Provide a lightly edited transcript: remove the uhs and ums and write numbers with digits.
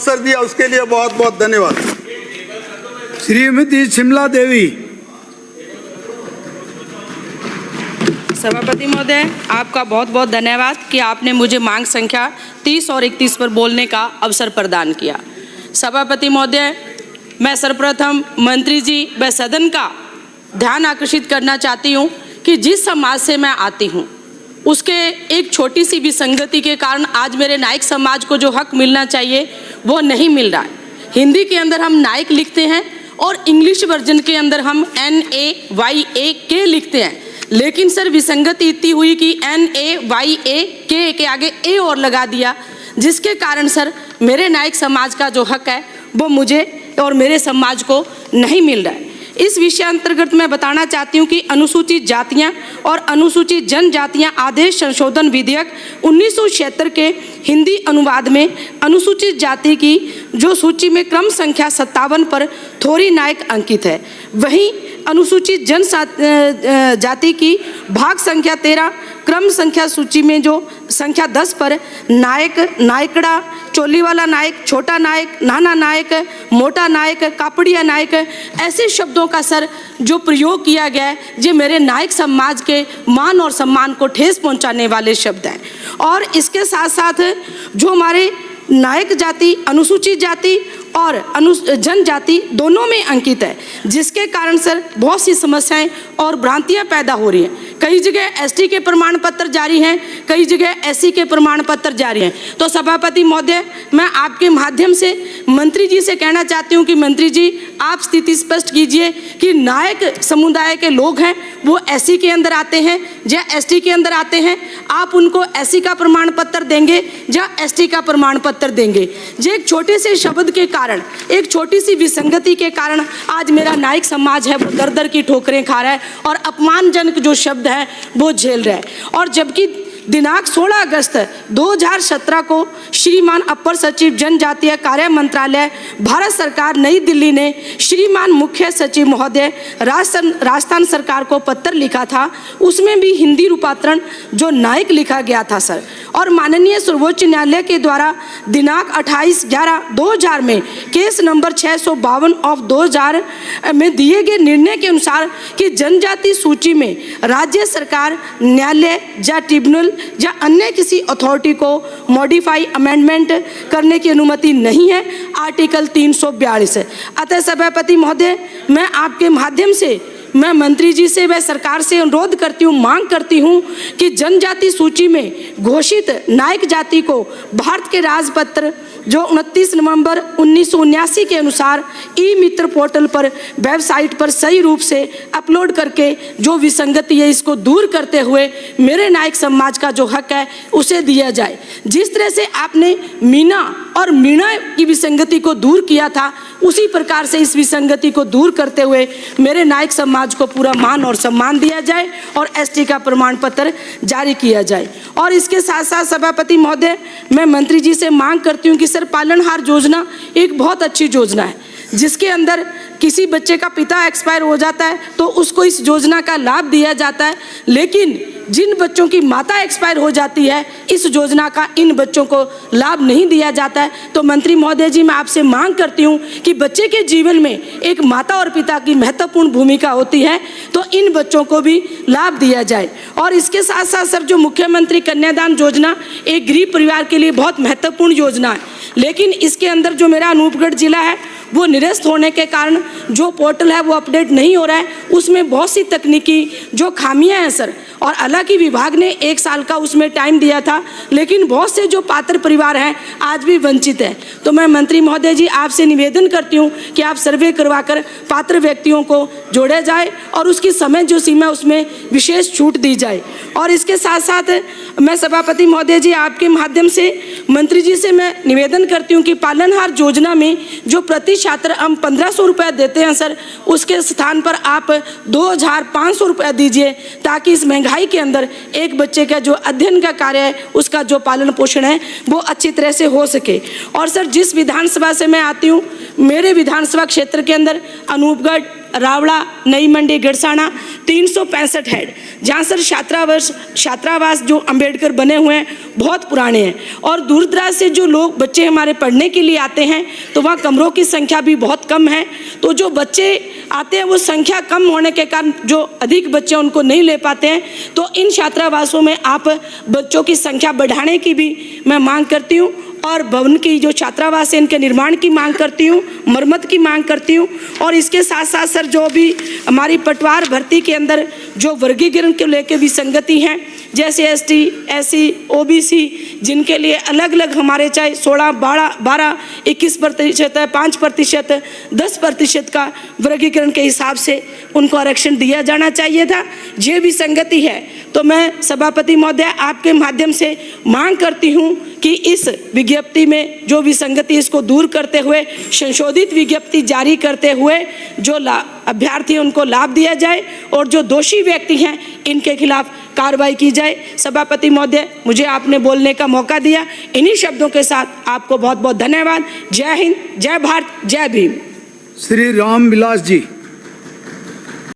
अवसर दिया उसके लिए बहुत बहुत धन्यवाद। श्रीमती शिमला देवी। सभापति महोदय, आपका बहुत बहुत धन्यवाद कि आपने मुझे मांग संख्या 30 और 31 पर बोलने का अवसर प्रदान किया। सभापति महोदय, मैं सर्वप्रथम मंत्री जी व सदन का ध्यान आकर्षित करना चाहती हूँ कि जिस समाज से मैं आती हूँ उसके एक छोटी सी विसंगति के कारण आज मेरे नायक समाज को जो हक मिलना चाहिए वो नहीं मिल रहा है। हिंदी के अंदर हम नायक लिखते हैं और इंग्लिश वर्जन के अंदर हम NAYAK लिखते हैं, लेकिन सर विसंगति इतनी हुई कि NAYAK के आगे A और लगा दिया, जिसके कारण सर मेरे नायक समाज का जो हक है वो मुझे और मेरे समाज को नहीं मिल रहा है। इस विषय अंतर्गत मैं बताना चाहती हूँ कि अनुसूचित जातियाँ और अनुसूचित जनजातियाँ आदेश संशोधन विधेयक 1976 के हिंदी अनुवाद में अनुसूचित जाति की जो सूची में क्रम संख्या 57 पर थोरी नायक अंकित है, वहीं अनुसूचित जाति की भाग संख्या 13 क्रम संख्या सूची में जो संख्या 10 पर नायक, नायकड़ा, चोली वाला नायक, छोटा नायक, नाना नायक, मोटा नायक, कापड़िया नायक, ऐसे शब्दों का सर जो प्रयोग किया गया है ये मेरे नायक समाज के मान और सम्मान को ठेस पहुंचाने वाले शब्द हैं। और इसके साथ साथ जो हमारे नायक जाति, अनुसूचित जाति और जनजाति दोनों में अंकित है, जिसके कारण सर बहुत सी समस्याएं और भ्रांतियां पैदा हो रही हैं। कई जगह ST के प्रमाण पत्र जारी हैं, कई जगह SC के प्रमाण पत्र जारी हैं। तो सभापति महोदय, मैं आपके माध्यम से मंत्री जी से कहना चाहती हूं कि मंत्री जी आप स्थिति स्पष्ट कीजिए कि नायक समुदाय के लोग हैं वो SC के अंदर आते हैं या ST के अंदर आते हैं, आप उनको SC का प्रमाण पत्र देंगे या ST का प्रमाण पत्र देंगे। जो एक छोटे से शब्द के कारण, एक छोटी सी विसंगति के कारण आज मेरा नायक समाज है वो दर दर की ठोकरें खा रहा है और अपमानजनक जो शब्द है वो झेल रहा है। और जबकि दिनांक 16 अगस्त 2017 को श्रीमान अपर सचिव जनजातीय कार्य मंत्रालय भारत सरकार नई दिल्ली ने श्रीमान मुख्य सचिव महोदय राजस्थान सरकार को पत्र लिखा था, उसमें भी हिंदी रूपांतरण जो नायक लिखा गया था सर। और माननीय सर्वोच्च न्यायालय के द्वारा दिनांक 28/11/2000 में केस नंबर 652 ऑफ 2000 में दिए गए निर्णय के अनुसार कि जनजाति सूची में राज्य सरकार, न्यायालय या ट्रिब्यूनल या अन्य किसी अथॉरिटी को मॉडिफाई अमेंडमेंट करने की अनुमति नहीं है, आर्टिकल 342 है। अतः सभापति महोदय, मैं आपके माध्यम से मैं मंत्री जी से व सरकार से अनुरोध करती हूँ, मांग करती हूँ कि जनजाति सूची में घोषित नायक जाति को भारत के राजपत्र जो 29 नवंबर 1979 के अनुसार ई मित्र पोर्टल पर वेबसाइट पर सही रूप से अपलोड करके जो विसंगति है इसको दूर करते हुए मेरे नायक समाज का जो हक है उसे दिया जाए। जिस तरह से आपने मीना और मीणा की विसंगति को दूर किया था, उसी प्रकार से इस विसंगति को दूर करते हुए मेरे नायक समाज को पूरा मान और सम्मान दिया जाए और ST का प्रमाण पत्र जारी किया जाए। और इसके साथ साथ सभापति महोदय, मैं मंत्री जी से मांग करती हूँ कि सर पालनहार योजना एक बहुत अच्छी योजना है, जिसके अंदर किसी बच्चे का पिता एक्सपायर हो जाता है तो उसको इस योजना का लाभ दिया जाता है, लेकिन जिन बच्चों की माता एक्सपायर हो जाती है इस योजना का इन बच्चों को लाभ नहीं दिया जाता है। तो मंत्री महोदय जी, मैं आपसे मांग करती हूँ कि बच्चे के जीवन में एक माता और पिता की महत्वपूर्ण भूमिका होती है, तो इन बच्चों को भी लाभ दिया जाए। और इसके साथ साथ सर जो मुख्यमंत्री कन्यादान योजना एक गरीब परिवार के लिए बहुत महत्वपूर्ण योजना है, लेकिन इसके अंदर जो मेरा अनूपगढ़ जिला है वो निरस्त होने के कारण जो पोर्टल है वो अपडेट नहीं हो रहा है, उसमें बहुत सी तकनीकी जो खामियां हैं सर। और हालांकि विभाग ने 1 साल का उसमें टाइम दिया था, लेकिन बहुत से जो पात्र परिवार हैं आज भी वंचित है। तो मैं मंत्री महोदय जी आपसे निवेदन करती हूँ कि आप सर्वे करवाकर पात्र व्यक्तियों को जोड़ा जाए और उसकी समय जो सीमा उसमें विशेष छूट दी जाए। और इसके साथ साथ मैं सभापति महोदय जी आपके माध्यम से मंत्री जी से मैं निवेदन करती हूँ कि पालनहार योजना में जो प्रति छात्र हम 1500 रुपये देते हैं सर, उसके स्थान पर आप 2500 रुपये दीजिए, ताकि इस महंगाई के अंदर एक बच्चे का जो अध्ययन का कार्य है उसका जो पालन पोषण है वो अच्छी तरह से हो सके। और सर जिस विधानसभा से मैं आती हूँ, मेरे विधानसभा क्षेत्र के अंदर अनूपगढ़, रावड़ा, नई मंडी, गड़साना 365 हेड, जहाँ सर छात्रावास जो अंबेडकर बने हुए हैं बहुत पुराने हैं और दूर दराज से जो लोग बच्चे हमारे पढ़ने के लिए आते हैं तो वहाँ कमरों की संख्या भी बहुत कम है। तो जो बच्चे आते हैं वो संख्या कम होने के कारण जो अधिक बच्चे उनको नहीं ले पाते हैं, तो इन छात्रावासों में आप बच्चों की संख्या बढ़ाने की भी मैं मांग करती हूँ और भवन की जो छात्रावास है इनके निर्माण की मांग करती हूँ, मरम्मत की मांग करती हूँ। और इसके साथ साथ सर जो भी हमारी पटवार भर्ती के अंदर जो वर्गीकरण को लेकर विसंगति हैं, जैसे ST, SC, OBC जिनके लिए अलग अलग हमारे चाहे 16, 12, 21% है, 5%, 10% का वर्गीकरण के हिसाब से उनको आरक्षण दिया जाना चाहिए था। ये विसंगति है तो मैं सभापति महोदय आपके माध्यम से मांग करती हूँ कि इस विज्ञप्ति में जो विसंगति इसको दूर करते हुए संशोधित विज्ञप्ति जारी करते हुए जो अभ्यर्थी उनको लाभ दिया जाए और जो दोषी व्यक्ति हैं इनके खिलाफ कार्रवाई की जाए। सभापति महोदय मुझे आपने बोलने का मौका दिया, इन्हीं शब्दों के साथ आपको बहुत बहुत धन्यवाद। जय हिंद, जय भारत, जय भीम। श्री राम विलास जी।